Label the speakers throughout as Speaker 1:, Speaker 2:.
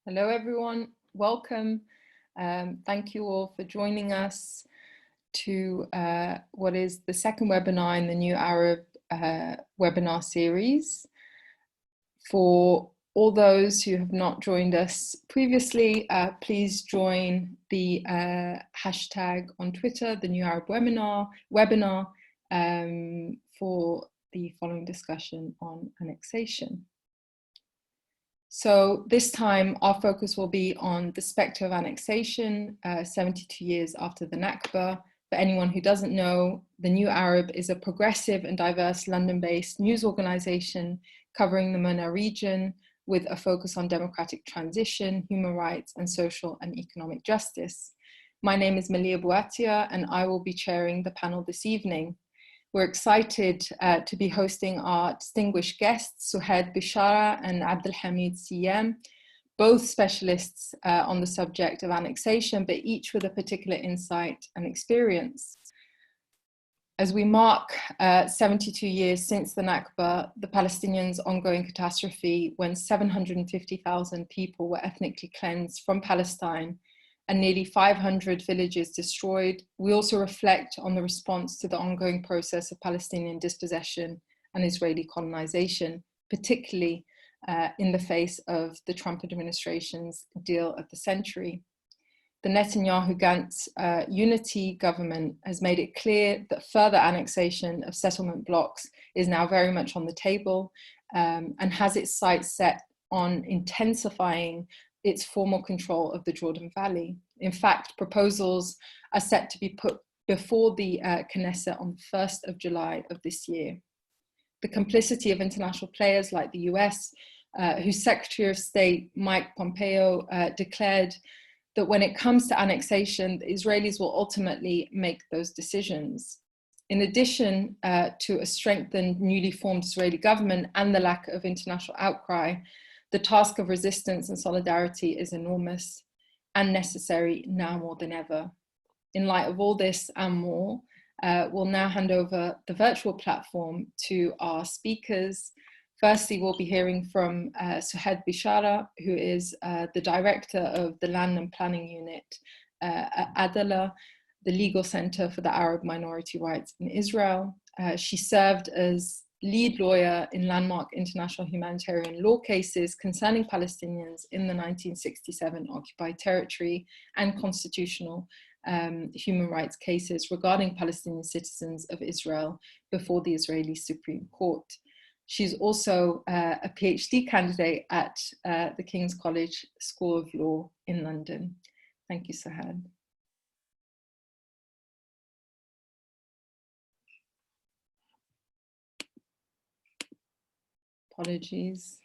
Speaker 1: Hello, everyone. Welcome. Thank you all for joining us to what is the second webinar in the New Arab webinar series. For all those who have not joined us previously, please join the hashtag on Twitter, the New Arab webinar, for the following discussion on annexation. So this time our focus will be on the Spectre of annexation, 72 years after the Nakba. For anyone who doesn't know, the New Arab is a progressive and diverse London-based news organization covering the MENA region with a focus on democratic transition, human rights, and social and economic justice. My name is Malia Bouatia, and I will be chairing the panel this evening. We're excited to be hosting our distinguished guests, Suhaid Bishara and Abdelhamid Siyam, both specialists on the subject of annexation, but each with a particular insight and experience. As we mark 72 years since the Nakba, the Palestinians' ongoing catastrophe when 750,000 people were ethnically cleansed from Palestine and nearly 500 villages destroyed, we also reflect on the response to the ongoing process of Palestinian dispossession and Israeli colonization, particularly in the face of the Trump administration's deal of the century. The Netanyahu-Gantz unity government has made it clear that further annexation of settlement blocks is now very much on the table and has its sights set on intensifying its formal control of the Jordan Valley. In fact, proposals are set to be put before the Knesset on the 1st of July of this year. The complicity of international players like the US, whose Secretary of State, Mike Pompeo, declared that when it comes to annexation, the Israelis will ultimately make those decisions. In addition to a strengthened, newly formed Israeli government and the lack of international outcry, the task of resistance and solidarity is enormous and necessary now more than ever. In light of all this and more, we'll now hand over the virtual platform to our speakers. Firstly, we'll be hearing from Suhaid Bishara, who is the director of the Land and Planning Unit at Adala, the legal center for the Arab minority rights in Israel. She served as lead lawyer in landmark international humanitarian law cases concerning Palestinians in the 1967 occupied territory and constitutional human rights cases regarding Palestinian citizens of Israel before the Israeli Supreme Court. She's also a PhD candidate at the King's College School of Law in London. Thank you, Suhaid. Apologies.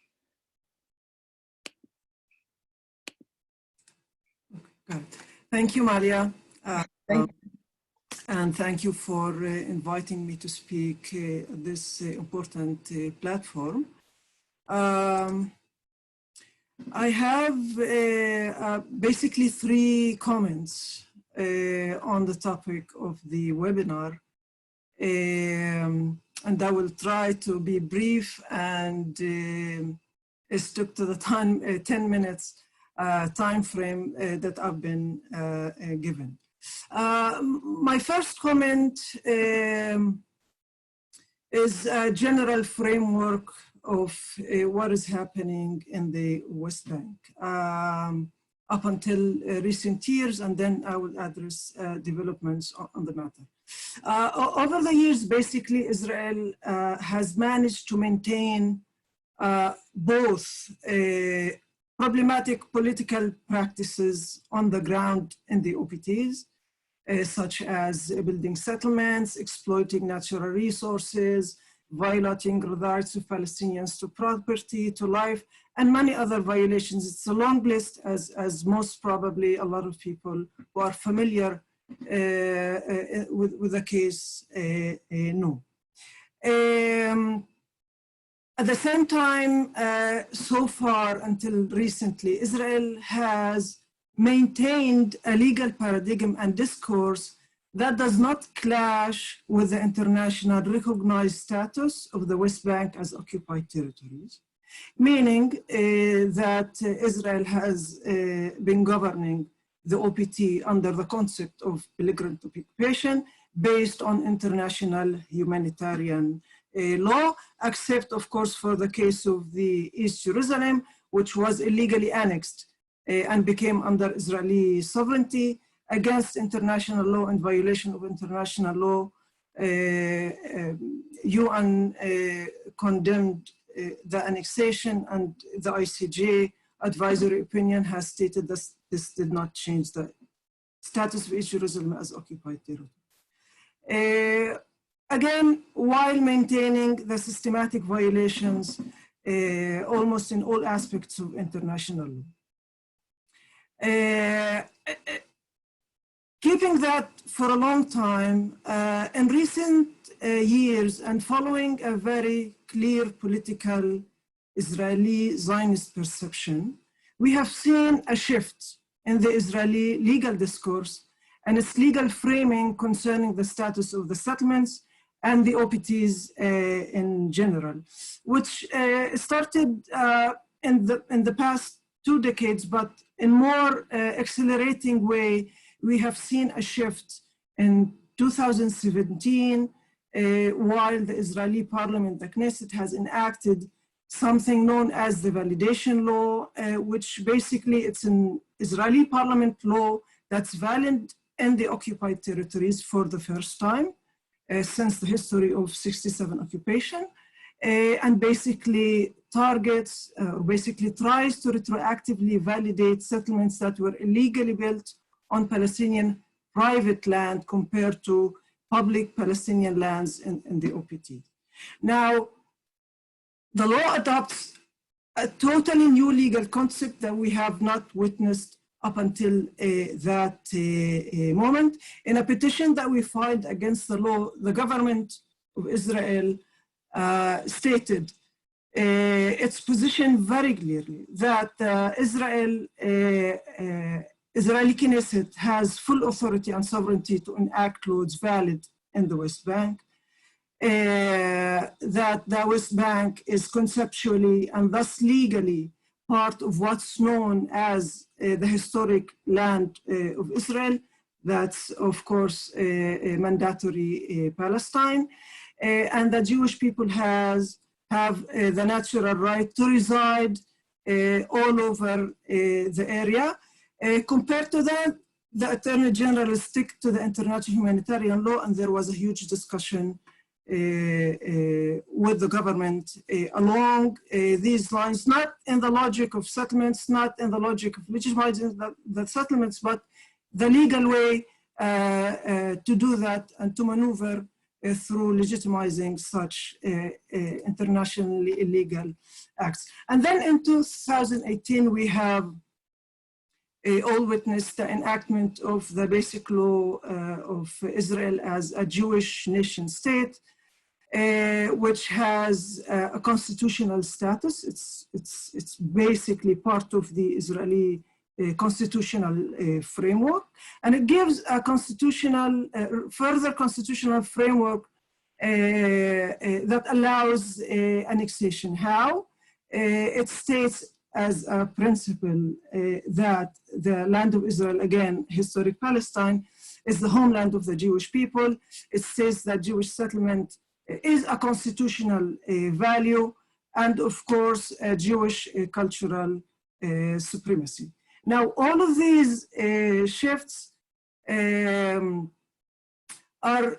Speaker 2: Okay. Thank you, Maria. And thank you for inviting me to speak at this important platform. I have basically 3 comments on the topic of the webinar. And I will try to be brief and stick to the 10 minutes time frame that I've been given. My first comment is a general framework of what is happening in the West Bank up until recent years, and then I will address developments on the matter. Over the years, basically, Israel has managed to maintain both problematic political practices on the ground in the OPTs, such as building settlements, exploiting natural resources, violating the rights of Palestinians to property, to life, and many other violations. It's a long list, as most probably a lot of people who are familiar with the case know. At the same time, so far until recently, Israel has maintained a legal paradigm and discourse that does not clash with the international recognized status of the West Bank as occupied territories. meaning that Israel has been governing the OPT under the concept of belligerent occupation based on international humanitarian law, except of course for the case of the East Jerusalem, which was illegally annexed and became under Israeli sovereignty against international law and violation of international law. UN condemned the annexation, and the ICJ advisory opinion has stated that this did not change the status of East Jerusalem as occupied territory. Again, while maintaining the systematic violations almost in all aspects of international law. Keeping that for a long time, in recent years and following a very clear political Israeli Zionist perception, we have seen a shift in the Israeli legal discourse and its legal framing concerning the status of the settlements and the OPTs in general, which started in the past 2 decades, but in more accelerating way. We have seen a shift in 2017 while the Israeli parliament, the Knesset, has enacted something known as the validation law, which basically it's an Israeli parliament law that's valid in the occupied territories for the first time since the history of 67 occupation, and basically targets, basically tries to retroactively validate settlements that were illegally built on Palestinian private land compared to public Palestinian lands in the OPT. Now, the law adopts a totally new legal concept that we have not witnessed up until that moment. In a petition that we filed against the law, the government of Israel stated its position very clearly that Israeli Knesset has full authority and sovereignty to enact laws valid in the West Bank, that the West Bank is conceptually and thus legally part of what's known as the historic land of Israel. That's, of course, mandatory Palestine, and the Jewish people have the natural right to reside all over the area. Compared to that, the Attorney General stick to the international humanitarian law, and there was a huge discussion with the government along these lines, not in the logic of settlements, not in the logic of legitimizing the settlements, but the legal way to do that and to maneuver through legitimizing such internationally illegal acts. And then in 2018, we have all witnessed the enactment of the basic law of Israel as a Jewish nation state, which has a constitutional status. It's basically part of the Israeli constitutional framework, and it gives a constitutional, further constitutional framework that allows annexation. How? It states as a principle that the land of Israel, again, historic Palestine, is the homeland of the Jewish people. It says that Jewish settlement is a constitutional value, and of course, Jewish cultural supremacy. Now, all of these shifts are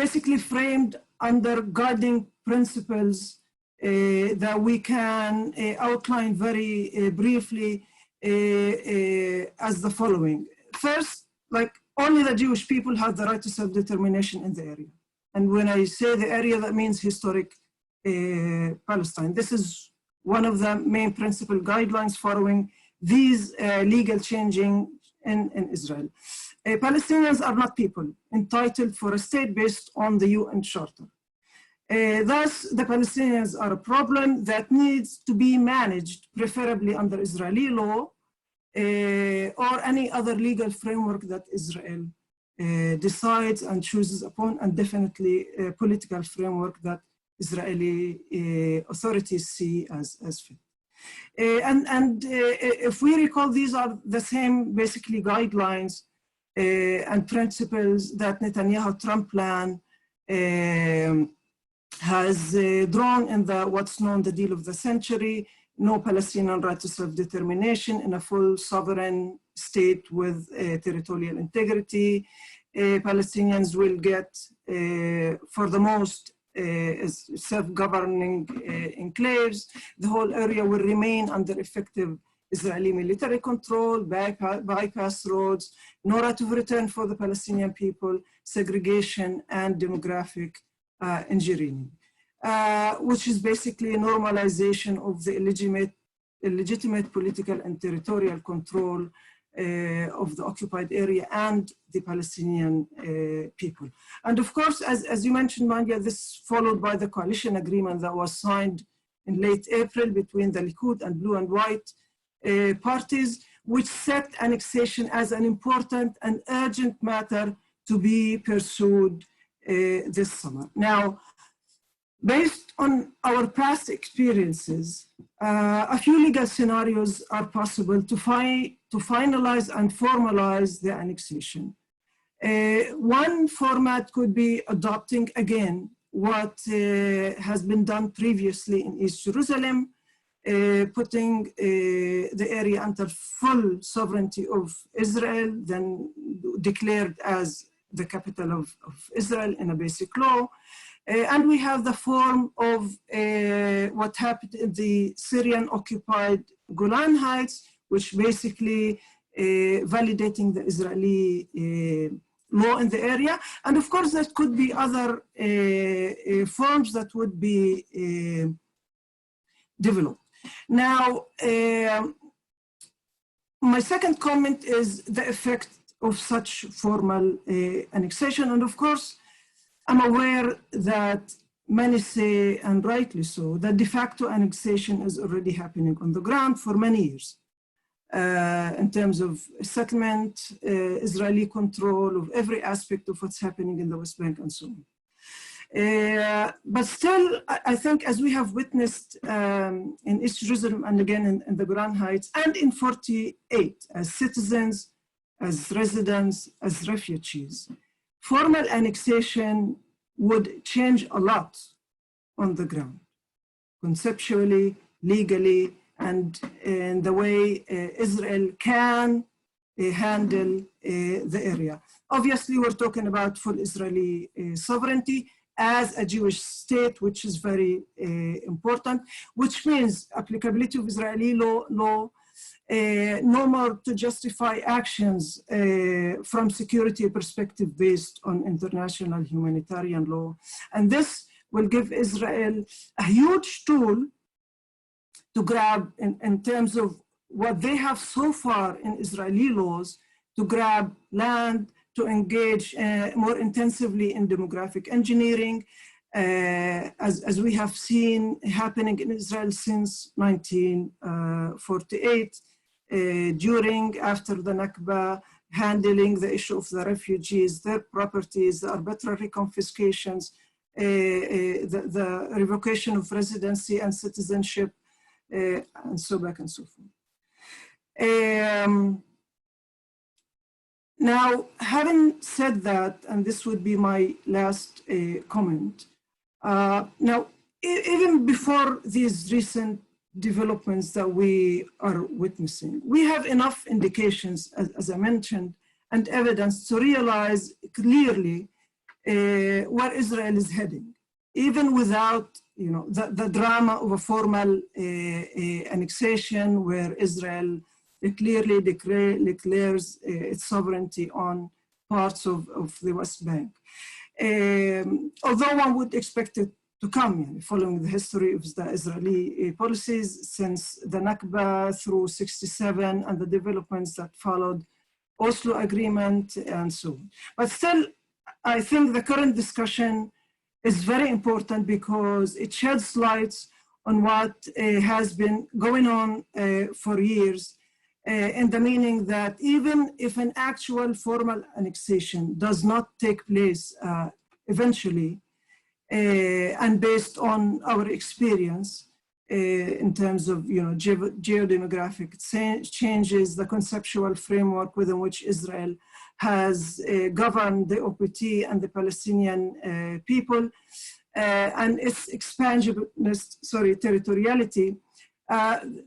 Speaker 2: basically framed under guiding principles that we can outline very briefly as the following. First, like, only the Jewish people have the right to self-determination in the area. And when I say the area, that means historic Palestine. This is one of the main principal guidelines following these legal changing in Israel. Palestinians are not people entitled for a state based on the UN Charter. Thus, the Palestinians are a problem that needs to be managed, preferably under Israeli law or any other legal framework that Israel decides and chooses upon, and definitely a political framework that Israeli authorities see as fit. If we recall, these are the same basically guidelines and principles that Netanyahu-Trump plan has drawn in what's known the deal of the century: no Palestinian right to self-determination in a full sovereign state with territorial integrity. Palestinians will get, for the most, self-governing enclaves. The whole area will remain under effective Israeli military control, bypass roads, no right of return for the Palestinian people, segregation, and demographic engineering, which is basically a normalization of the illegitimate political and territorial control of the occupied area and the Palestinian people. And of course, as you mentioned, Manja, this followed by the coalition agreement that was signed in late April between the Likud and blue and white parties, which set annexation as an important and urgent matter to be pursued this summer. Now, based on our past experiences, a few legal scenarios are possible to finalize and formalize the annexation. One format could be adopting again what has been done previously in East Jerusalem, putting the area under full sovereignty of Israel, then declared as the capital of Israel in a basic law. And we have the form of what happened in the Syrian-occupied Golan Heights, which basically validating the Israeli law in the area. And of course, there could be other forms that would be developed. Now, my second comment is the effect of such formal annexation. And of course, I'm aware that many say, and rightly so, that de facto annexation is already happening on the ground for many years in terms of settlement, Israeli control of every aspect of what's happening in the West Bank and so on. But still, I think as we have witnessed in East Jerusalem and again in the Golan Heights and in 48 as citizens, as residents, as refugees, formal annexation would change a lot on the ground, conceptually, legally, and in the way Israel can handle the area. Obviously, we're talking about full Israeli sovereignty as a Jewish state, which is very important, which means applicability of Israeli law, no more to justify actions from security perspective based on international humanitarian law. And this will give Israel a huge tool to grab in terms of what they have so far in Israeli laws, to grab land, to engage more intensively in demographic engineering, as we have seen happening in Israel since 1948, after the Nakba, handling the issue of the refugees, their properties, the arbitrary confiscations, the revocation of residency and citizenship, and so back and so forth. Now, having said that, and this would be my last comment, now, even before these recent developments that we are witnessing, we have enough indications, as I mentioned, and evidence to realize clearly where Israel is heading, even without the drama of a formal annexation where Israel clearly declares its sovereignty on parts of the West Bank. Although one would expect it to come, following the history of the Israeli policies since the Nakba through 67 and the developments that followed Oslo Agreement and so on. But still, I think the current discussion is very important because it sheds light on what has been going on for years, in the meaning that even if an actual formal annexation does not take place eventually, and based on our experience in terms of geodemographic changes, the conceptual framework within which Israel has governed the OPT and the Palestinian people, and its territoriality.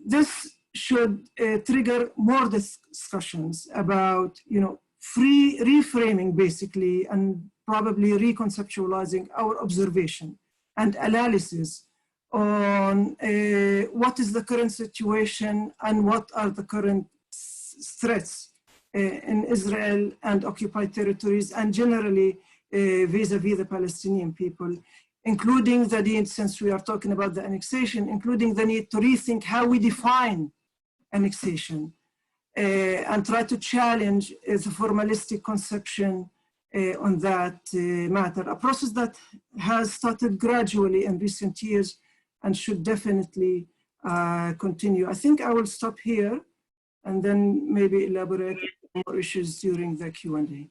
Speaker 2: This should trigger more discussions about, reframing basically, and probably reconceptualizing our observation and analysis on what is the current situation and what are the current threats in Israel and occupied territories, and generally vis-a-vis the Palestinian people, including the need, since we are talking about the annexation, including the need to rethink how we define annexation and try to challenge the formalistic conception on that matter, a process that has started gradually in recent years and should definitely continue. I think I will stop here and then maybe elaborate on more issues during the Q&A.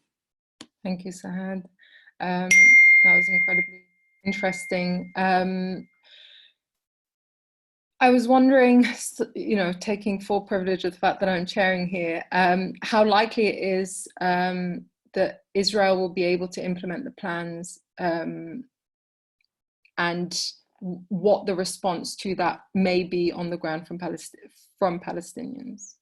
Speaker 1: Thank you, Sahad. That was incredibly interesting. I was wondering, taking full privilege of the fact that I'm chairing here, how likely it is that Israel will be able to implement the plans, and what the response to that may be on the ground from Palestinians.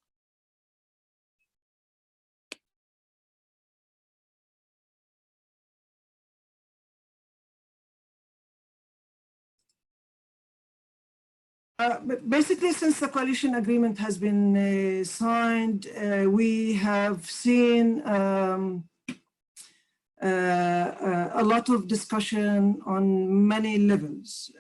Speaker 2: Basically, since the coalition agreement has been signed, we have seen a lot of discussion on many levels.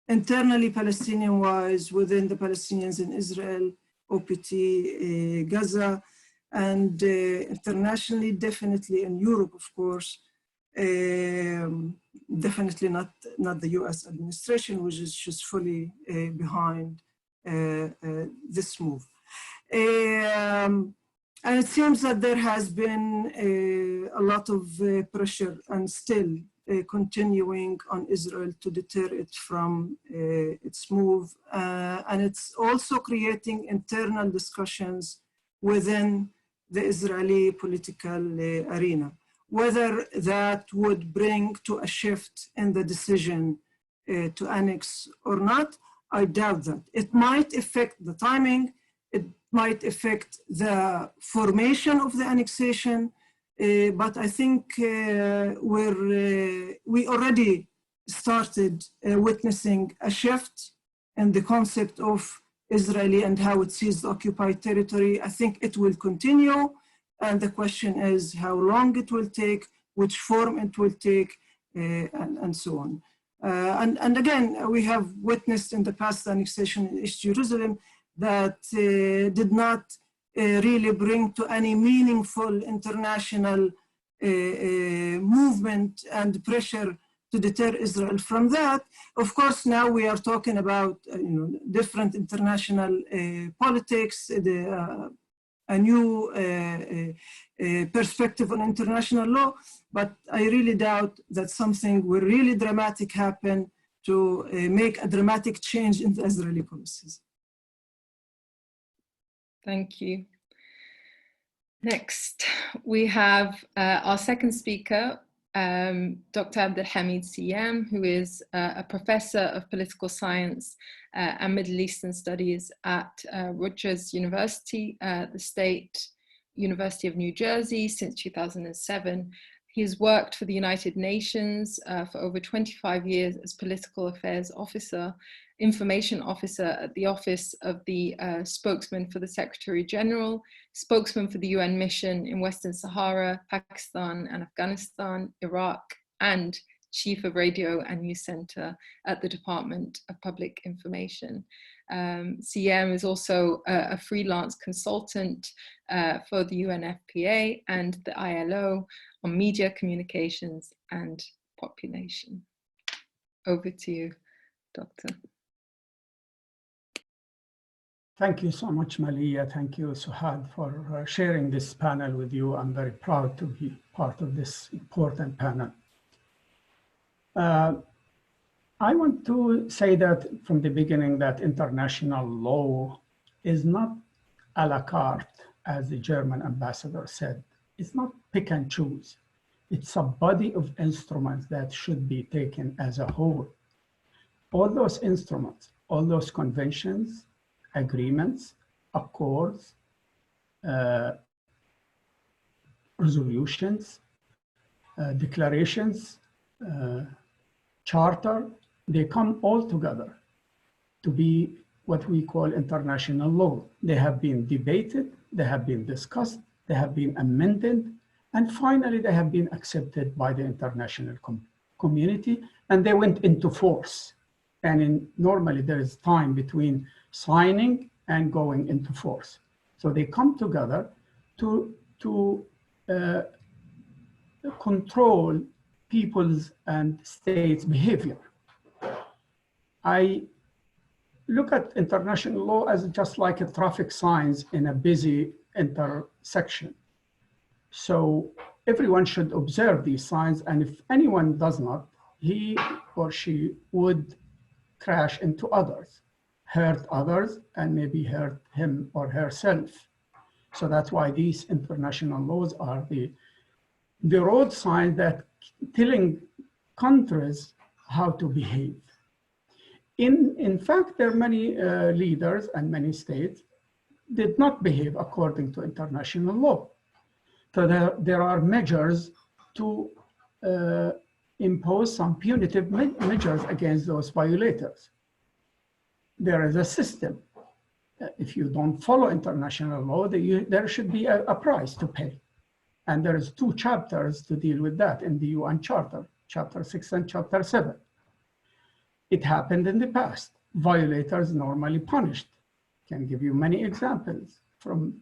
Speaker 2: Internally, Palestinian-wise, within the Palestinians in Israel, OPT, Gaza, and internationally, definitely in Europe, of course, definitely not the US administration, which is just fully behind this move. And it seems that there has been a lot of pressure and still continuing on Israel to deter it from its move. And it's also creating internal discussions within the Israeli political arena. Whether that would bring to a shift in the decision to annex or not, I doubt that. It might affect the timing, it might affect the formation of the annexation, but I think we already started witnessing a shift in the concept of Israeli and how it sees the occupied territory. I think it will continue. And the question is how long it will take, which form it will take, and so on. And again, we have witnessed in the past annexation in East Jerusalem that did not really bring to any meaningful international movement and pressure to deter Israel from that. Of course, now we are talking about different international politics, a new perspective on international law, but I really doubt that something will really dramatic happen to make a dramatic change in the Israeli policies.
Speaker 1: Thank you. Next, we have our second speaker, Dr. Abdelhamid Siyam, who is a professor of political science and Middle Eastern studies at Rutgers University, the State University of New Jersey since 2007. He has worked for the United Nations for over 25 years as political affairs officer, information officer at the Office of the Spokesman for the Secretary General, spokesman for the UN mission in Western Sahara, Pakistan and Afghanistan, Iraq, and Chief of Radio and News Center at the Department of Public Information. CM is also a freelance consultant for the UNFPA and the ILO on media, communications, and population. Over to you, Doctor.
Speaker 3: Thank you so much, Malia. Thank you, Suhad, for sharing this panel with you. I'm very proud to be part of this important panel. I want to say that from the beginning that international law is not a la carte, as the German ambassador said. It's not pick and choose. It's a body of instruments that should be taken as a whole. All those instruments, all those conventions, agreements, accords, resolutions, declarations, charter, they come all together to be what we call international law. They have been debated, they have been discussed, they have been amended, and finally they have been accepted by the international community, and they went into force. And normally there is time between signing and going into force. So they come together to control people's and states' behavior. I look at international law as just like a traffic signs in a busy intersection. So everyone should observe these signs, and if anyone does not, he or she would crash into others, hurt others, and maybe hurt him or herself. So that's why these international laws are the road sign that telling countries how to behave. In fact, there are many leaders and many states did not behave according to international law. So there are measures to impose some punitive measures against those violators. There is a system. If you don't follow international law, there should be a price to pay. And there is 2 chapters to deal with that in the UN Charter, Chapter 6 and Chapter 7. It happened in the past. Violators normally punished. Can give you many examples from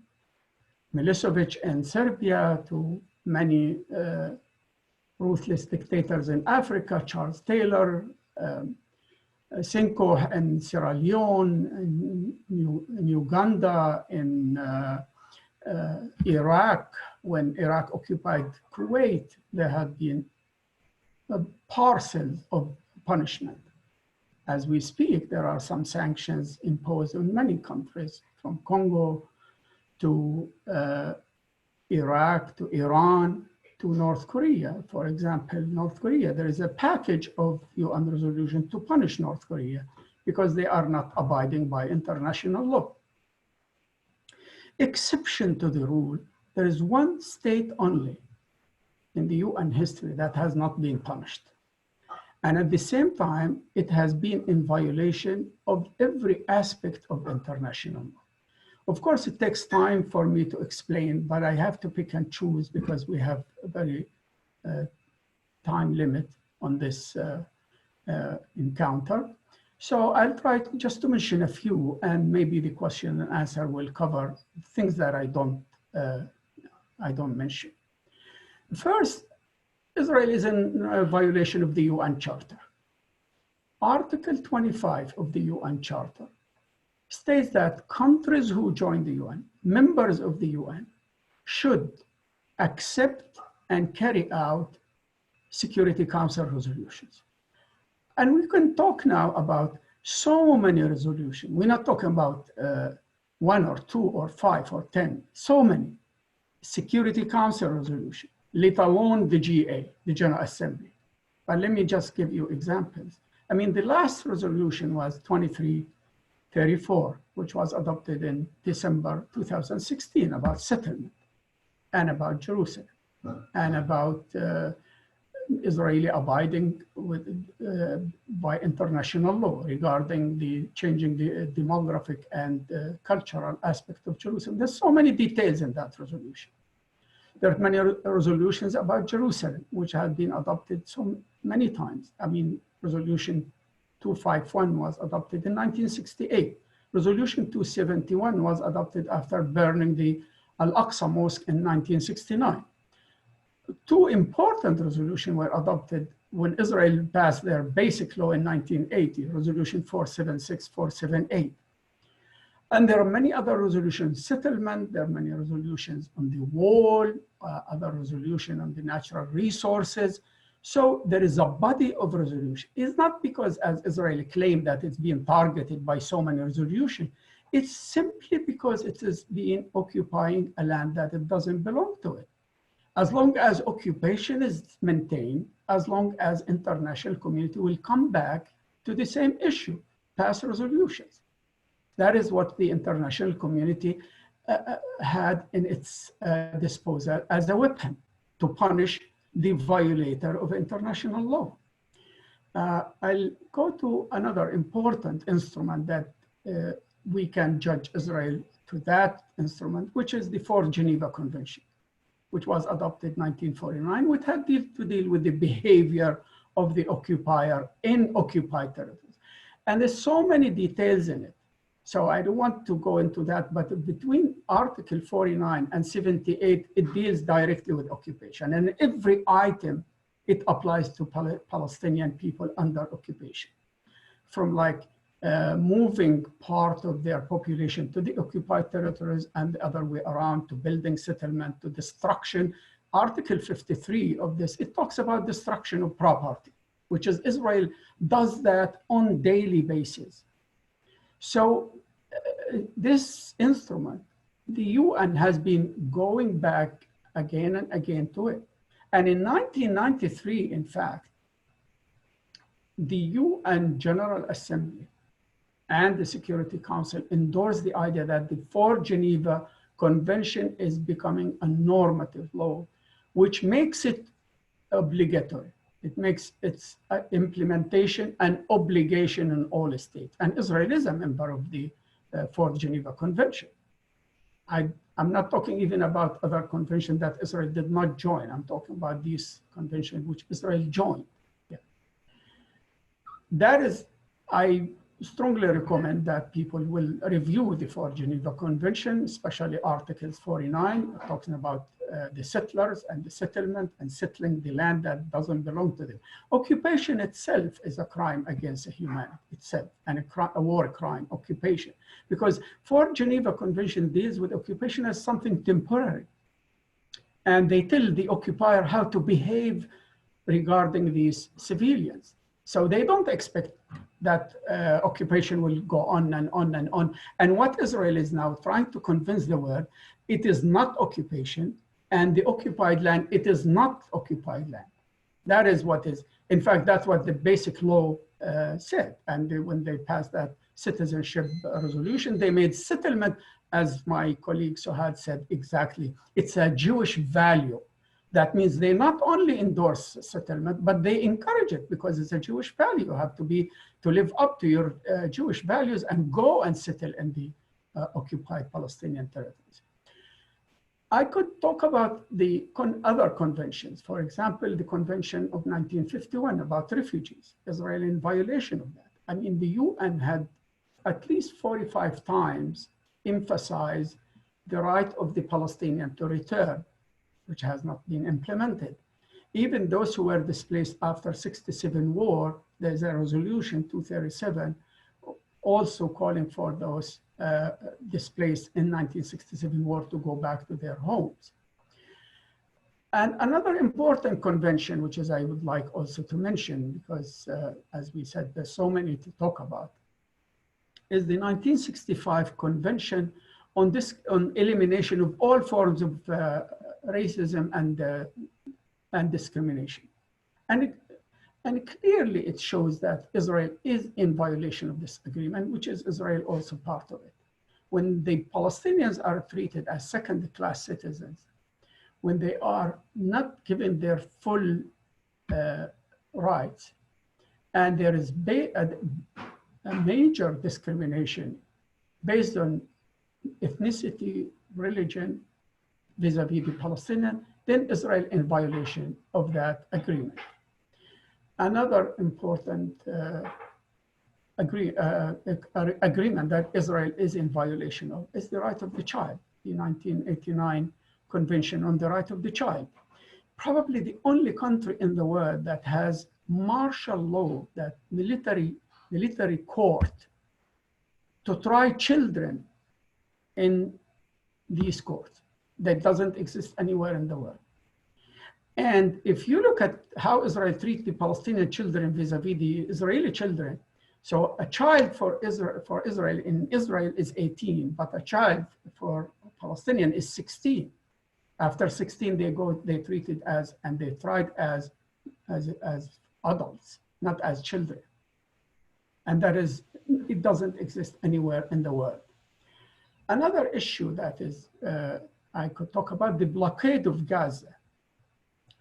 Speaker 3: Milosevic in Serbia to many ruthless dictators in Africa, Charles Taylor, Senko in Sierra Leone, in Uganda, in Iraq. When Iraq occupied Kuwait, there had been parcels of punishment. As we speak, there are some sanctions imposed on many countries, from Congo to Iraq, to Iran, to North Korea. For example, North Korea, there is a package of UN resolution to punish North Korea because they are not abiding by international law. Exception to the rule, there is one state only in the UN history that has not been punished. And at the same time, it has been in violation of every aspect of international law. Of course, it takes time for me to explain, but I have to pick and choose because we have a very time limit on this encounter. So I'll try just to mention a few, and maybe the question and answer will cover things that I don't mention. First, Israel is in violation of the UN Charter. Article 25 of the UN Charter states that countries who join the UN, members of the UN, should accept and carry out Security Council resolutions. And we can talk now about so many resolutions. We're not talking about 1 or 2 or 5 or 10, so many Security Council resolutions, let alone the GA, the General Assembly. But let me just give you examples. I mean, the last resolution was 2334, which was adopted in December 2016 about settlement and about Jerusalem and about Israeli abiding with, by international law regarding the changing the demographic and cultural aspect of Jerusalem. There's so many details in that resolution. There are many resolutions about Jerusalem, which have been adopted so many times. I mean, resolution 251 was adopted in 1968. Resolution 271 was adopted after burning the Al-Aqsa Mosque in 1969. 2 important resolutions were adopted when Israel passed their basic law in 1980, resolution 476, 478. And there are many other resolutions, settlement, there are many resolutions on the wall, other resolution on the natural resources. So there is a body of resolution. It's not because, as Israel claimed, that it's being targeted by so many resolutions. It's simply because it is being occupying a land that it doesn't belong to it. As long as occupation is maintained, as long as international community will come back to the same issue, pass resolutions. That is what the international community had in its disposal as a weapon to punish the violator of international law. I'll go to another important instrument that we can judge Israel to that instrument, which is the Fourth Geneva Convention, which was adopted in 1949, which had to deal with the behavior of the occupier in occupied territories. And there's so many details in it. So I don't want to go into that, but between Article 49 and 78, it deals directly with occupation. And every item, it applies to Palestinian people under occupation. From like moving part of their population to the occupied territories and the other way around, to building settlement, to destruction. Article 53 of this, it talks about destruction of property, which is Israel does that on daily basis. So this instrument, the UN has been going back again and again to it. And in 1993, in fact, the UN General Assembly and the Security Council endorsed the idea that the Fourth Geneva Convention is becoming a normative law, which makes it obligatory. It makes its implementation an obligation in all states. And Israel is a member of the Fourth Geneva Convention. I'm not talking even about other conventions that Israel did not join. I'm talking about these conventions which Israel joined. Yeah. That is, I strongly recommend that people will review the Fourth Geneva Convention, especially Articles 49, talking about the settlers and the settlement and settling the land that doesn't belong to them. Occupation itself is a crime against humanity itself, and a war crime, occupation. Because Fourth Geneva Convention deals with occupation as something temporary. And they tell the occupier how to behave regarding these civilians. So they don't expect that occupation will go on and on and on. And what Israel is now trying to convince the world, it is not occupation, and the occupied land, it is not occupied land. That is what is, in fact, that's what the basic law said. And when they passed that citizenship resolution, they made settlement, as my colleague Suhad said exactly, it's a Jewish value. That means they not only endorse settlement, but they encourage it because it's a Jewish value. You have to live up to your Jewish values and go and settle in the occupied Palestinian territories. I could talk about the other conventions. For example, the Convention of 1951 about refugees, Israel in violation of that. I mean, the UN had at least 45 times emphasized the right of the Palestinian to return, which has not been implemented. Even those who were displaced after 67 war, there's a resolution 237 also calling for those displaced in 1967 war to go back to their homes. And another important convention, which is I would like also to mention, because as we said, there's so many to talk about, is the 1965 Convention on elimination of all forms of racism and discrimination. And clearly it shows that Israel is in violation of this agreement, which is Israel also part of it. When the Palestinians are treated as second-class citizens, when they are not given their full rights, and there is a major discrimination based on ethnicity, religion, vis-a-vis the Palestinian, then Israel in violation of that agreement. Another important agreement that Israel is in violation of is the right of the child, the 1989 Convention on the Right of the Child. Probably the only country in the world that has martial law, that military court to try children in these courts. That doesn't exist anywhere in the world. And if you look at how Israel treats the Palestinian children vis-a-vis the Israeli children, so a child for Israel in Israel is 18, but a child for Palestinian is 16. After 16, they treat it as, and they tried as adults, not as children. And that is, it doesn't exist anywhere in the world. Another issue that is, I could talk about the blockade of Gaza.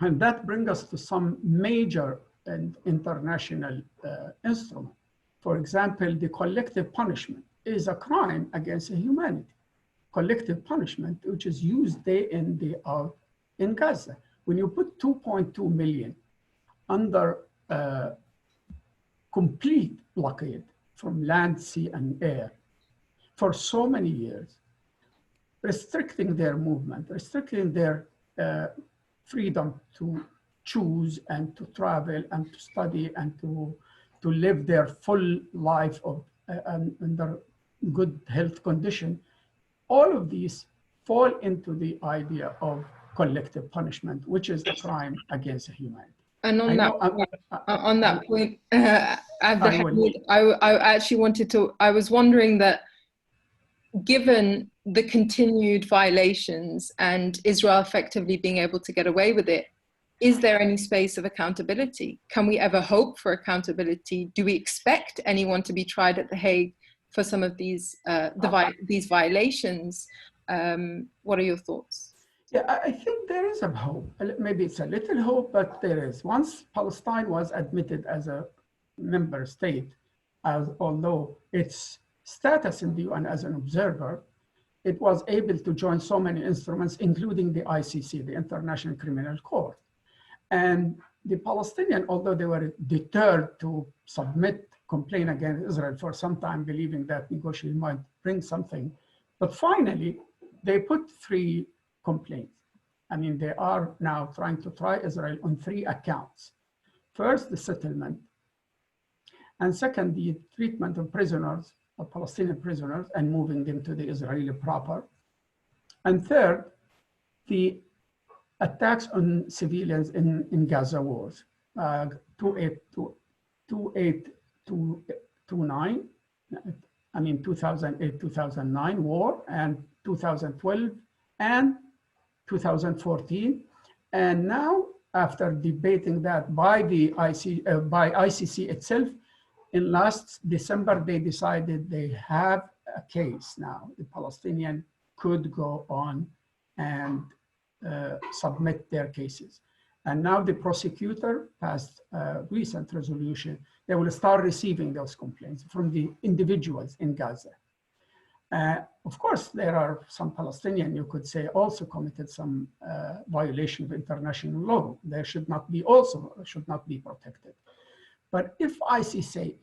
Speaker 3: And that brings us to some major and international instruments. For example, the collective punishment is a crime against humanity. Collective punishment, which is used day in, day out in Gaza. When you put 2.2 million under complete blockade from land, sea, and air for so many years, restricting their movement, restricting their freedom to choose and to travel and to study and to live their full life of under good health condition, all of these fall into the idea of collective punishment, which is a crime against humanity.
Speaker 1: And on that point, I actually wanted to, I was wondering that given the continued violations and Israel effectively being able to get away with it, is there any space of accountability? Can we ever hope for accountability? Do we expect anyone to be tried at The Hague for some of these these violations? What are your thoughts?
Speaker 3: Yeah, I think there is a hope. Maybe it's a little hope, but there is. Once Palestine was admitted as a member state, although its status in the UN as an observer, it was able to join so many instruments, including the ICC, the International Criminal Court. And the Palestinians, although they were deterred to submit complaint against Israel for some time, believing that negotiation might bring something, but finally, they put 3 complaints. I mean, they are now trying to try Israel on 3 accounts. First, the settlement. And second, the treatment of prisoners, of Palestinian prisoners, and moving them to the Israeli proper. And third, the attacks on civilians in Gaza wars, 2829, I mean 2008-2009 war, and 2012 and 2014. And now, after debating that by the ICC itself, in last December, they decided they have a case now. The Palestinian could go on and submit their cases. And now the prosecutor passed a recent resolution. They will start receiving those complaints from the individuals in Gaza. Of course, there are some Palestinians, you could say, also committed some violation of international law. They should not be protected. But if ICC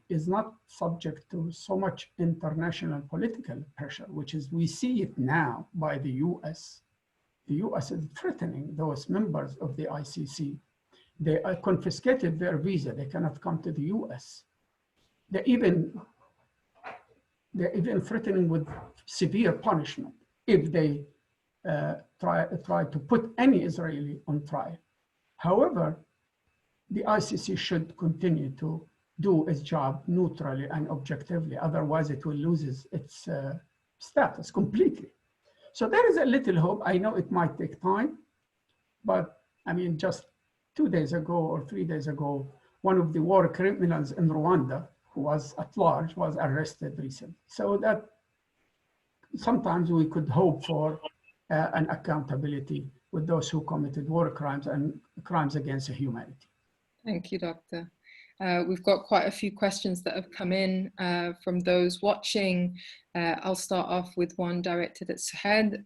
Speaker 3: is not subject to so much international political pressure, which is, we see it now by the US is threatening those members of the ICC. They confiscated their visa. They cannot come to the US. They're even threatening with severe punishment if they try to put any Israeli on trial. However, the ICC should continue to do its job neutrally and objectively. Otherwise, it will lose its status completely. So there is a little hope. I know it might take time, but I mean, just 2 days ago or 3 days ago, one of the war criminals in Rwanda, who was at large, was arrested recently. So that sometimes we could hope for an accountability with those who committed war crimes and crimes against humanity.
Speaker 1: Thank you, Doctor. We've got quite a few questions that have come in from those watching. I'll start off with one directed at Suhed.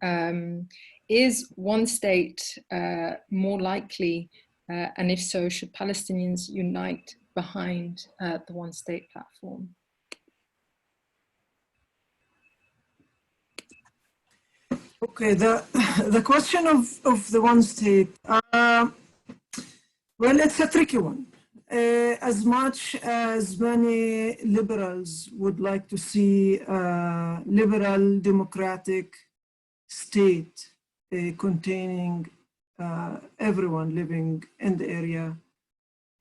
Speaker 1: Is one state more likely, and if so, should Palestinians unite behind the one state platform?
Speaker 2: Okay, the question of the one state, well, it's a tricky one. As much as many liberals would like to see a liberal democratic state containing everyone living in the area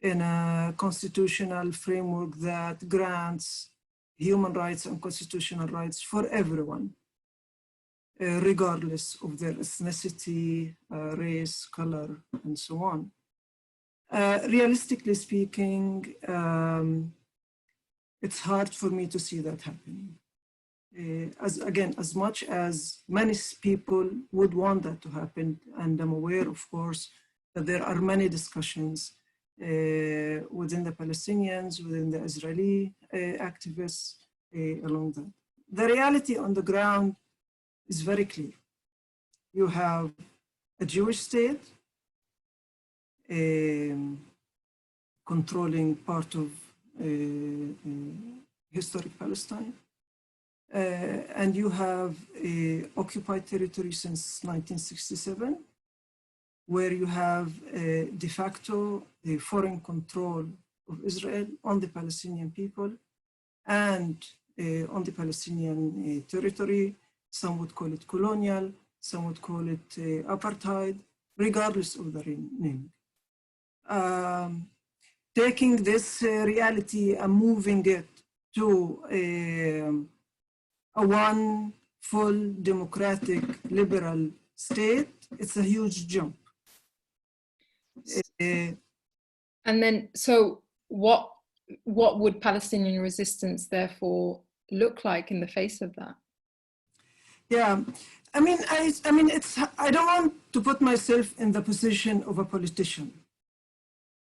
Speaker 2: in a constitutional framework that grants human rights and constitutional rights for everyone, regardless of their ethnicity, race, color, and so on. Realistically speaking, it's hard for me to see that happening. As much as many people would want that to happen, and I'm aware, of course, that there are many discussions within the Palestinians, within the Israeli activists along that. The reality on the ground is very clear. You have a Jewish state controlling part of historic Palestine. And you have occupied territory since 1967, where you have de facto the foreign control of Israel on the Palestinian people and on the Palestinian territory. Some would call it colonial, some would call it apartheid, regardless of the name. Taking this reality and moving it to a one full democratic liberal state, it's a huge jump.
Speaker 1: And then, so what would Palestinian resistance therefore look like in the face of that?
Speaker 2: Yeah, I mean, I don't want to put myself in the position of a politician.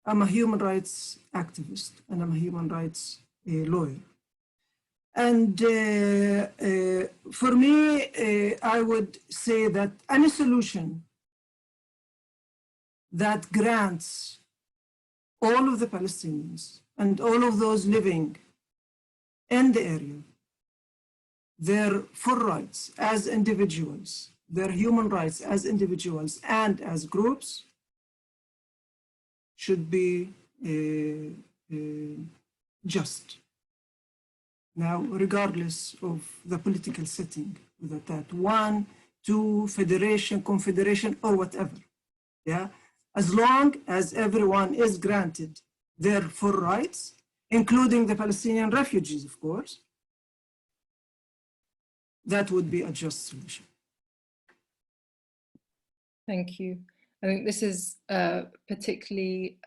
Speaker 2: I'm a human rights activist and I'm a human rights lawyer. And for me, I would say that any solution that grants all of the Palestinians and all of those living in the area their full rights as individuals, their human rights as individuals and as groups should be just. Now, regardless of the political setting, whether that 1, 2, federation, confederation, or whatever, yeah? As long as everyone is granted their full rights, including the Palestinian refugees, of course, that would be a just solution.
Speaker 1: Thank you. I think this is a particularly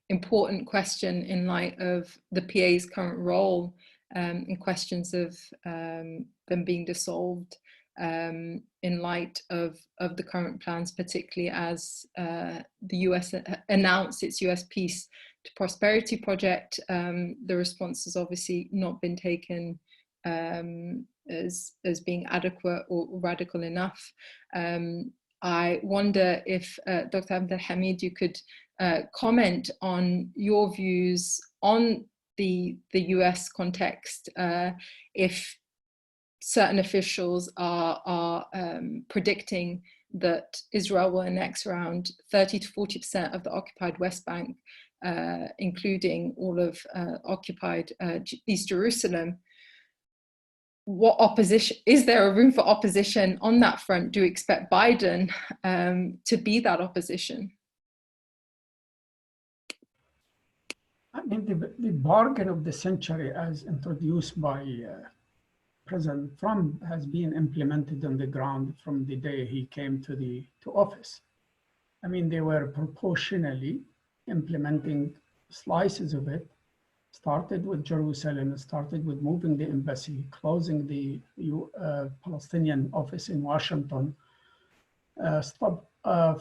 Speaker 1: important question in light of the PA's current role in questions of them being dissolved, in light of the current plans, particularly as the US announced its US Peace to Prosperity project. The response has obviously not been taken as being adequate or radical enough. I wonder if Dr. Abdelhamid, you could comment on your views on the US context, if certain officials are predicting that Israel will annex around 30 to 40% of the occupied West Bank, including all of occupied East Jerusalem. What opposition, is there a room for opposition on that front? Do you expect Biden to be that opposition?
Speaker 3: I mean, the bargain of the century as introduced by President Trump has been implemented on the ground from the day he came to office. I mean, they were proportionally implementing slices of it. Started with Jerusalem, started with moving the embassy, closing the Palestinian office in Washington, stopped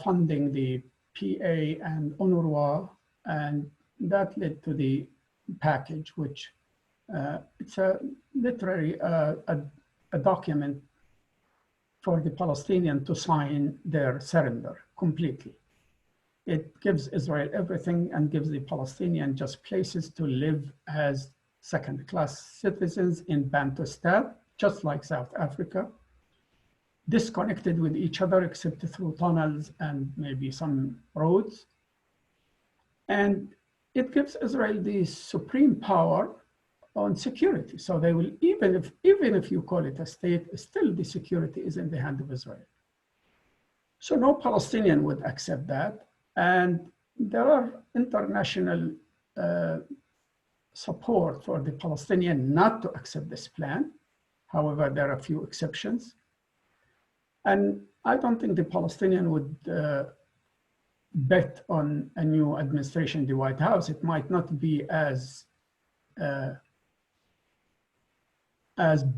Speaker 3: funding the PA and UNRWA, and that led to the package, which it's literally a document for the Palestinian to sign their surrender completely. It gives Israel everything and gives the Palestinian just places to live as second-class citizens in Bantustan, just like South Africa, disconnected with each other except through tunnels and maybe some roads. And it gives Israel the supreme power on security. So they will, even if you call it a state, still the security is in the hand of Israel. So no Palestinian would accept that. And there are international support for the Palestinian not to accept this plan. However, there are a few exceptions. And I don't think the Palestinian would bet on a new administration in the White House. It might not be as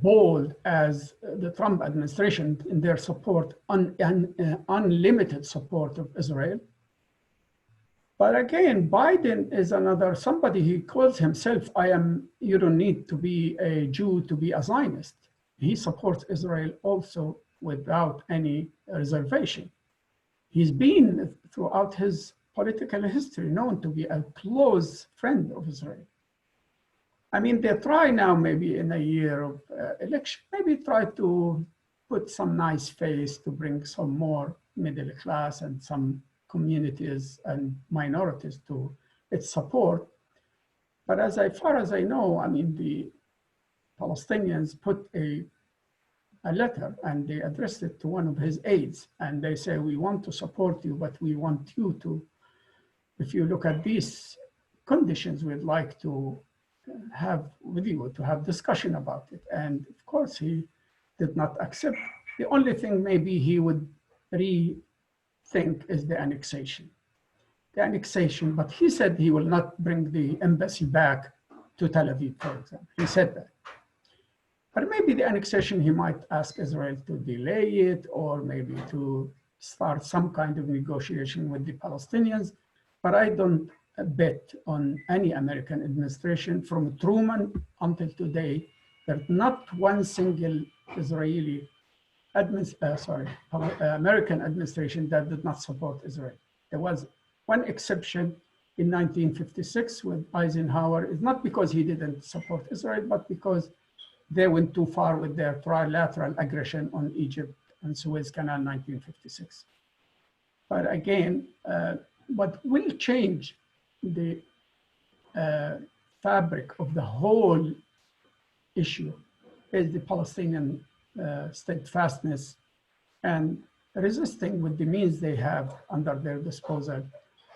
Speaker 3: bold as the Trump administration in their support, unlimited support of Israel. But again, Biden is another somebody. He calls himself, you don't need to be a Jew to be a Zionist. He supports Israel also without any reservation. He's been, throughout his political history, known to be a close friend of Israel. I mean, they try now, maybe in a year of election, maybe try to put some nice face to bring some more middle class and some communities and minorities to its support. But as far as I know, I mean, the Palestinians put a letter and they addressed it to one of his aides. And they say, we want to support you, but we want you to, if you look at these conditions, we'd like to have with you to have discussion about it. And of course, he did not accept. The only thing maybe he would rethink is the annexation. The annexation, but he said he will not bring the embassy back to Tel Aviv, for example. He said that. But maybe the annexation, he might ask Israel to delay it or maybe to start some kind of negotiation with the Palestinians. But I don't bet on any American administration from Truman until today. There's not one single Israeli American administration that did not support Israel. There was one exception in 1956 with Eisenhower. It's not because he didn't support Israel, but because they went too far with their trilateral aggression on Egypt and Suez Canal in 1956. But again, what will change the fabric of the whole issue is the Palestinian steadfastness and resisting with the means they have under their disposal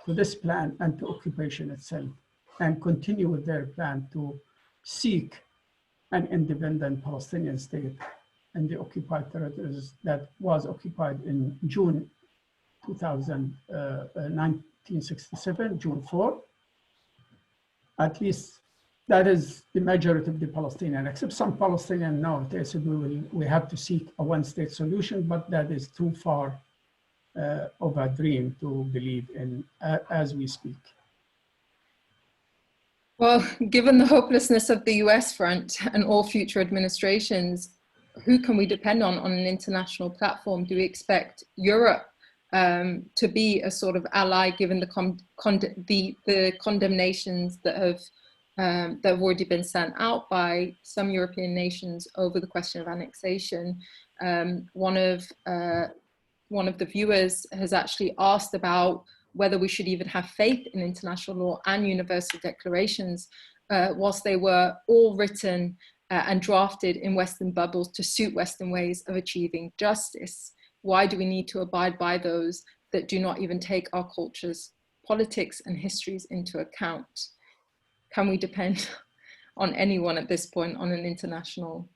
Speaker 3: to this plan and to occupation itself, and continue with their plan to seek an independent Palestinian state in the occupied territories that was occupied in June 1967, June 4. At least that is the majority of the Palestinians, except some Palestinians know. They said we have to seek a one-state solution, but that is too far of a dream to believe in as we speak.
Speaker 1: Well, given the hopelessness of the US front and all future administrations, who can we depend on an international platform? Do we expect Europe to be a sort of ally, given the condemnations that have already been sent out by some European nations over the question of annexation? One of the viewers has actually asked about whether we should even have faith in international law and universal declarations, whilst they were all written and drafted in Western bubbles to suit Western ways of achieving justice. Why do we need to abide by those that do not even take our cultures, politics, and histories into account? Can we depend on anyone at this point on an international?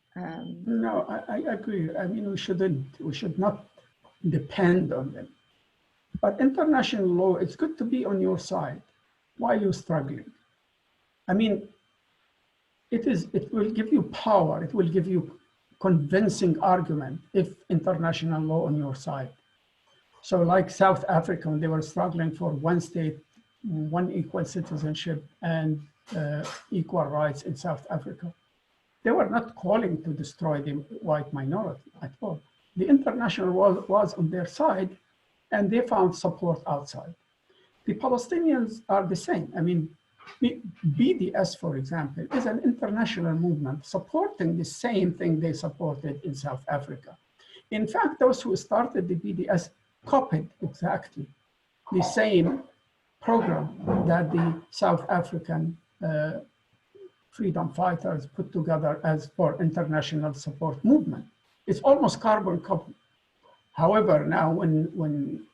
Speaker 3: No, I agree. I mean, we should not depend on them. But international law, it's good to be on your side while you're struggling. I mean, it will give you power. It will give you convincing argument if international law on your side. So like South Africa, when they were struggling for one state, one equal citizenship and equal rights in South Africa, they were not calling to destroy the white minority at all. The international law was on their side, and they found support outside. The Palestinians are the same. I mean, BDS, for example, is an international movement supporting the same thing they supported in South Africa. In fact, those who started the BDS copied exactly the same program that the South African freedom fighters put together as for international support movement. It's almost carbon copy. However, now when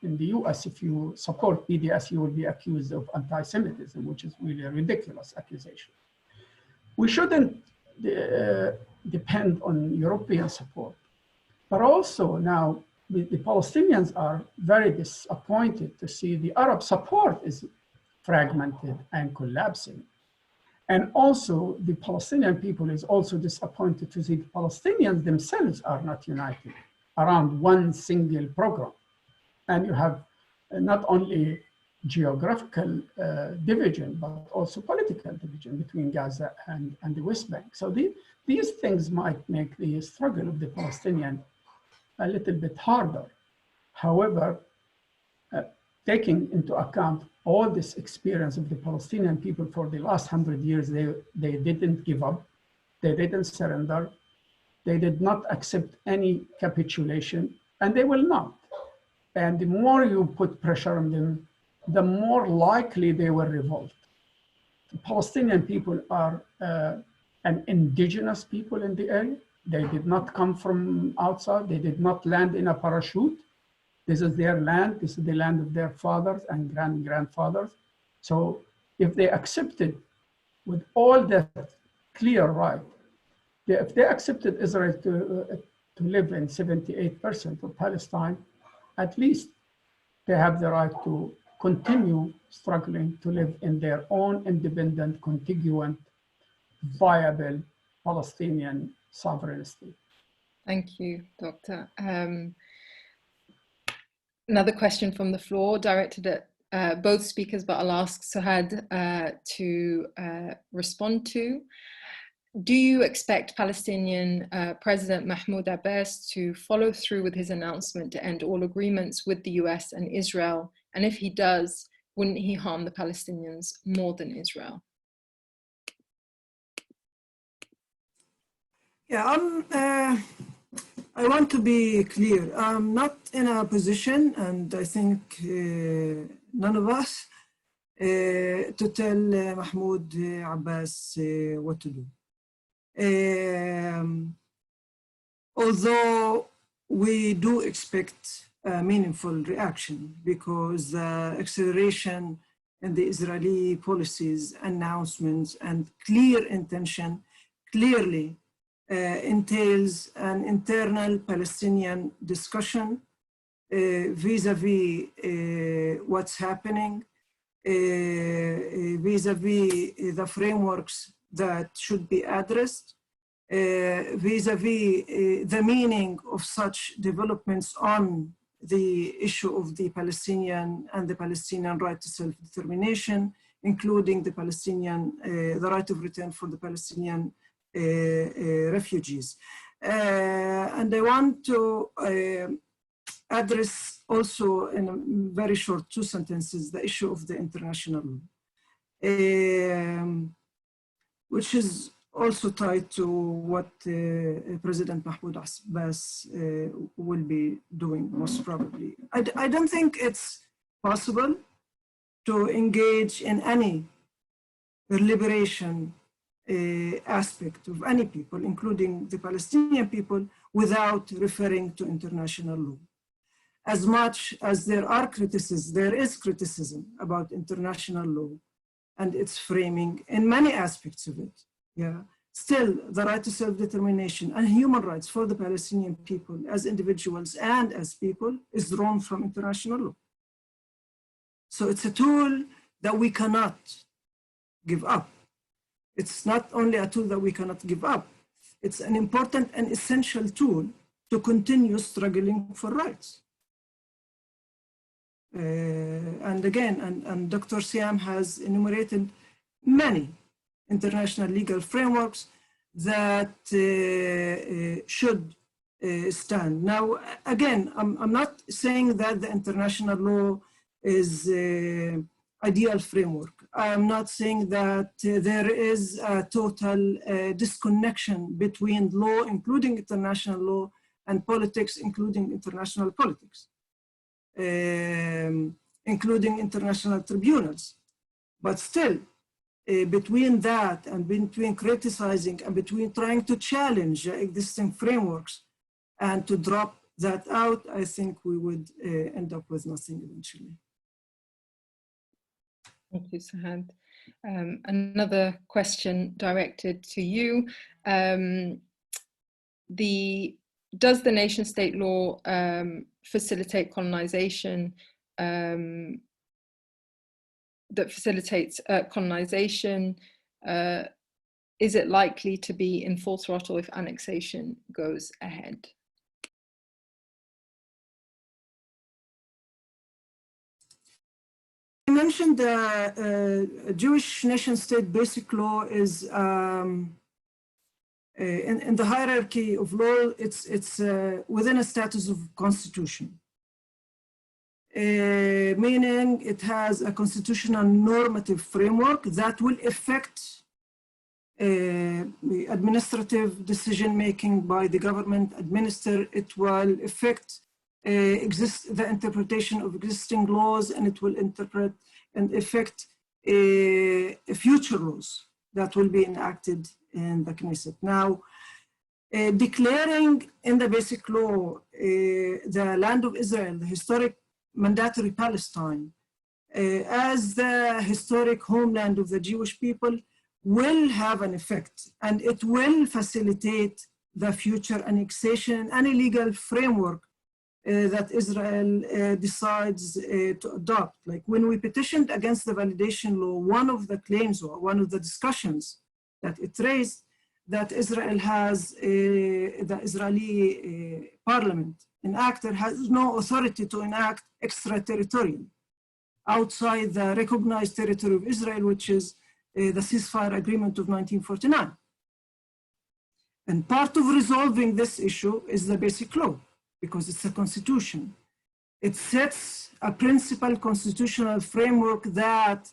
Speaker 3: in the US, if you support BDS, you will be accused of anti-Semitism, which is really a ridiculous accusation. We shouldn't depend on European support, but also now the Palestinians are very disappointed to see the Arab support is fragmented and collapsing. And also the Palestinian people is also disappointed to see the Palestinians themselves are not united around one single program. And you have not only geographical division, but also political division between Gaza and the West Bank. So these things might make the struggle of the Palestinian a little bit harder. However, taking into account all this experience of the Palestinian people for the last 100 years, they didn't give up, they didn't surrender, they did not accept any capitulation, and they will not. And the more you put pressure on them, the more likely they will revolt. The Palestinian people are an indigenous people in the area. They did not come from outside. They did not land in a parachute. This is their land. This is the land of their fathers and grandfathers. So if they accepted with all that clear right, if they accepted Israel to live in 78% of Palestine, at least they have the right to continue struggling to live in their own independent, contiguous, viable Palestinian sovereign state.
Speaker 1: Thank you, Doctor. Another question from the floor directed at both speakers, but I'll ask Suhad to respond to. Do you expect Palestinian President Mahmoud Abbas to follow through with his announcement to end all agreements with the US and Israel? And if he does, wouldn't he harm the Palestinians more than Israel?
Speaker 2: Yeah, I want to be clear. I'm not in a position, and I think none of us, to tell Mahmoud Abbas what to do. Although we do expect a meaningful reaction, because the acceleration in the Israeli policies, announcements, and clear intention clearly entails an internal Palestinian discussion vis-a-vis what's happening, vis-a-vis the frameworks that should be addressed, vis-a-vis the meaning of such developments on the issue of the Palestinian and the Palestinian right to self-determination, including the the right of return for the Palestinian refugees. And I want to address also in a very short 2 sentences the issue of the international law, which is also tied to what President Mahmoud Abbas will be doing most probably. I don't think it's possible to engage in any liberation aspect of any people, including the Palestinian people, without referring to international law. As much as there is criticism about international law and its framing in many aspects of it. Yeah, still the right to self-determination and human rights for the Palestinian people as individuals and as people is drawn from international law. So it's a tool that we cannot give up. It's not only a tool that we cannot give up, it's an important and essential tool to continue struggling for rights. And again, and Dr. Siam has enumerated many international legal frameworks that should stand. Now, again, I'm not saying that the international law is ideal framework. I'm not saying that there is a total disconnection between law, including international law, and politics, including international politics, including international tribunals. But still, between that and between criticizing and between trying to challenge existing frameworks and to drop that out, I think we would end up with nothing eventually.
Speaker 1: Thank you, Sahad. Another question directed to you. Does the nation state law facilitate colonization, that facilitates colonization? Is it likely to be in full throttle if annexation goes ahead?
Speaker 2: I mentioned the Jewish nation-state basic law is in the hierarchy of law, it's within a status of constitution, meaning it has a constitutional normative framework that will affect administrative decision-making by the government administrator. It will affect the interpretation of existing laws, and it will interpret and affect future laws that will be enacted in the Knesset. Now, declaring in the basic law the land of Israel, the historic mandatory Palestine, as the historic homeland of the Jewish people will have an effect, and it will facilitate the future annexation and any legal framework that Israel decides to adopt. Like when we petitioned against the validation law, one of the claims or one of the discussions that it raised that Israel has, the Israeli parliament enactor has no authority to enact extraterritorial outside the recognized territory of Israel, which is the Ceasefire Agreement of 1949. And part of resolving this issue is the basic law, because it's a constitution. It sets a principal constitutional framework that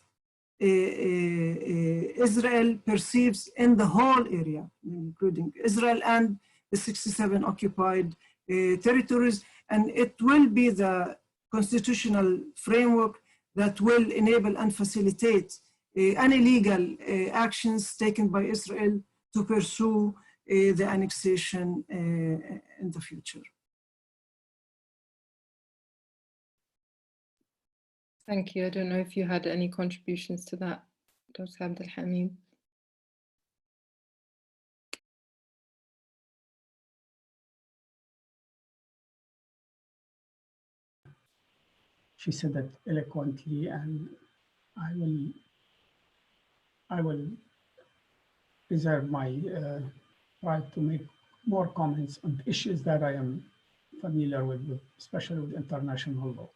Speaker 2: Israel perceives in the whole area, including Israel and the 67 occupied territories. And it will be the constitutional framework that will enable and facilitate any legal actions taken by Israel to pursue the annexation in the future.
Speaker 1: Thank you. I don't know if you had any contributions to that, Dr. Abdelhamid.
Speaker 3: She said that eloquently, and I will reserve my right to make more comments on issues that I am familiar with, especially with international law.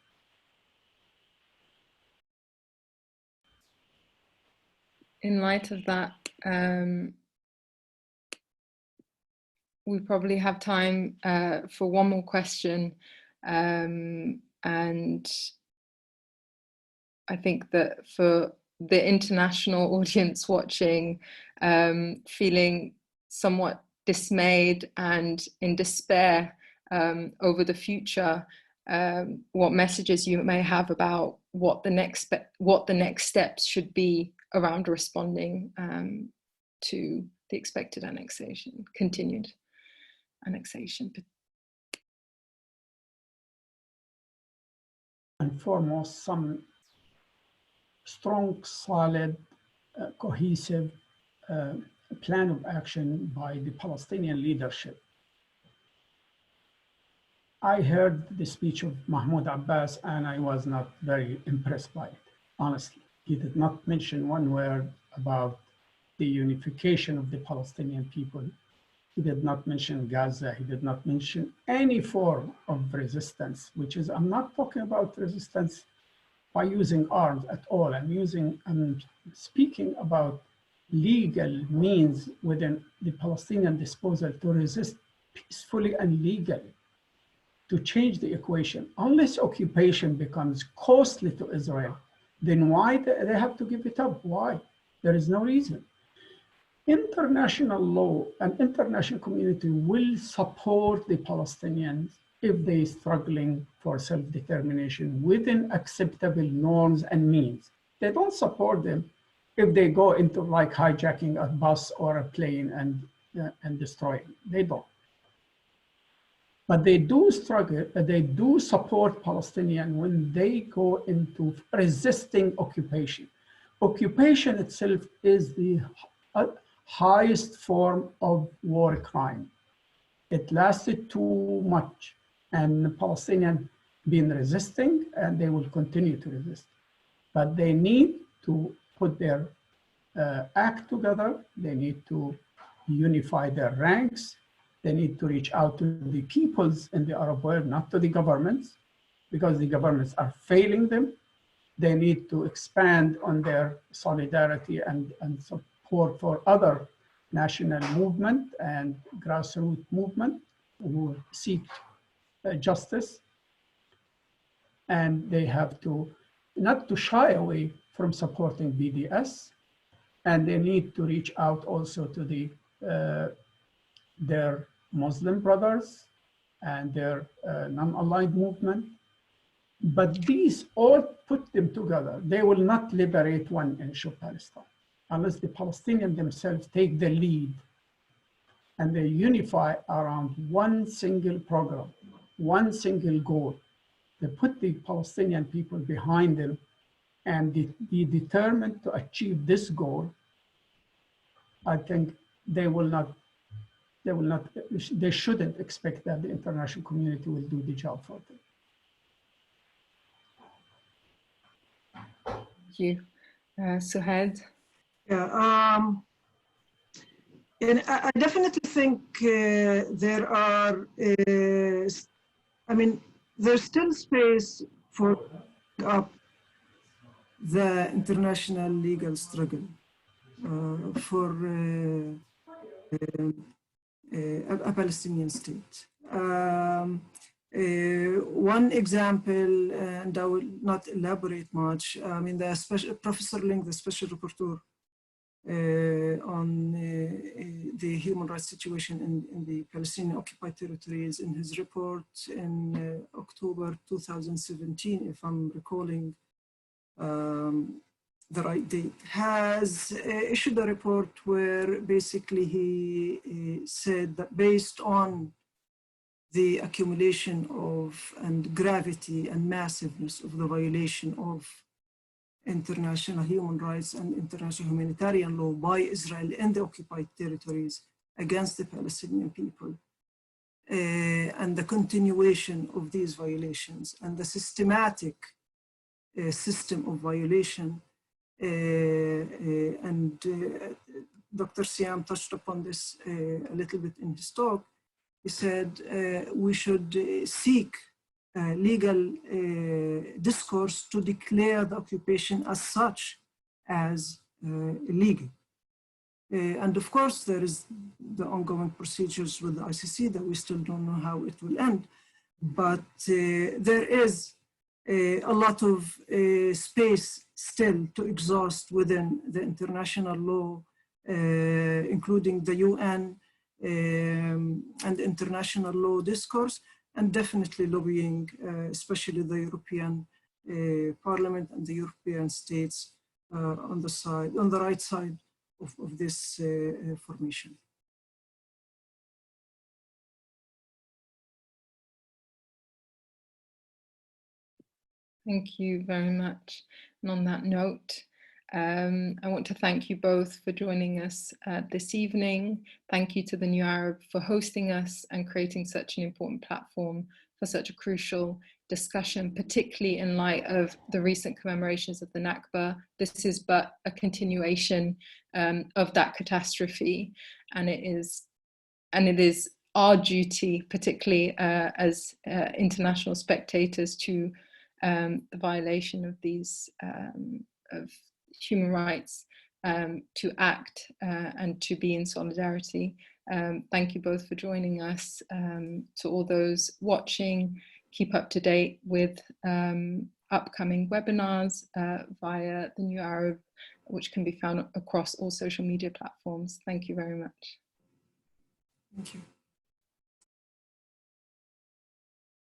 Speaker 1: In light of that, we probably have time for one more question. And I think that for the international audience watching, feeling somewhat dismayed and in despair over the future, what messages you may have about what the next steps should be around responding to the expected annexation, continued annexation.
Speaker 3: And foremost, some strong, solid, cohesive plan of action by the Palestinian leadership. I heard the speech of Mahmoud Abbas and I was not very impressed by it, honestly. He did not mention one word about the unification of the Palestinian people. He did not mention Gaza. He did not mention any form of resistance, which is, I'm not talking about resistance by using arms at all. I'm speaking about legal means within the Palestinian disposal to resist peacefully and legally, to change the equation. Unless occupation becomes costly to Israel, then why they have to give it up? Why? There is no reason. International law and international community will support the Palestinians if they are struggling for self-determination within acceptable norms and means. They don't support them if they go into like hijacking a bus or a plane and destroying. They don't. But they do struggle, they do support Palestinians when they go into resisting occupation. Occupation itself is the highest form of war crime. It lasted too much, and the Palestinians been resisting, and they will continue to resist. But they need to put their act together. They need to unify their ranks. They need to reach out to the peoples in the Arab world, not to the governments, because the governments are failing them. They need to expand on their solidarity and support for other national movement and grassroots movement who seek justice. And they have to not to shy away from supporting BDS, and they need to reach out also to the their Muslim brothers and their non-aligned movement. But these all put them together. They will not liberate 1 inch of Palestine unless the Palestinians themselves take the lead and they unify around one single program, one single goal. They put the Palestinian people behind them and be determined to achieve this goal. I think they shouldn't expect that the international community will do the job for them.
Speaker 1: Thank you. Suhaid?
Speaker 2: Yeah, and I definitely think there are, there's still space for up the international legal struggle for a Palestinian state. One example, and I will not elaborate much, Professor Ling, the special rapporteur on the human rights situation in the Palestinian occupied territories, in his report in October 2017, if I'm recalling the right date, has issued a report where basically he said that based on the accumulation of and gravity and massiveness of the violation of international human rights and international humanitarian law by Israel in the occupied territories against the Palestinian people, and the continuation of these violations and the systematic system of violation, Dr. Siam touched upon this a little bit in his talk. He said we should seek legal discourse to declare the occupation as such as illegal. And of course, there is the ongoing procedures with the ICC that we still don't know how it will end. But there is a lot of space still to exhaust within the international law, including the UN and international law discourse, and definitely lobbying, especially the European Parliament and the European states on the right side of this formation.
Speaker 1: Thank you very much. And on that note, I want to thank you both for joining us this evening. Thank you to the New Arab for hosting us and creating such an important platform for such a crucial discussion, particularly in light of the recent commemorations of the Nakba. This is but a continuation of that catastrophe, and it is our duty, particularly as international spectators, to the violation of these of human rights, to act and to be in solidarity. Thank you both for joining us. To all those watching, keep up to date with upcoming webinars via the New Arab, which can be found across all social media platforms. Thank you very much.
Speaker 2: Thank you.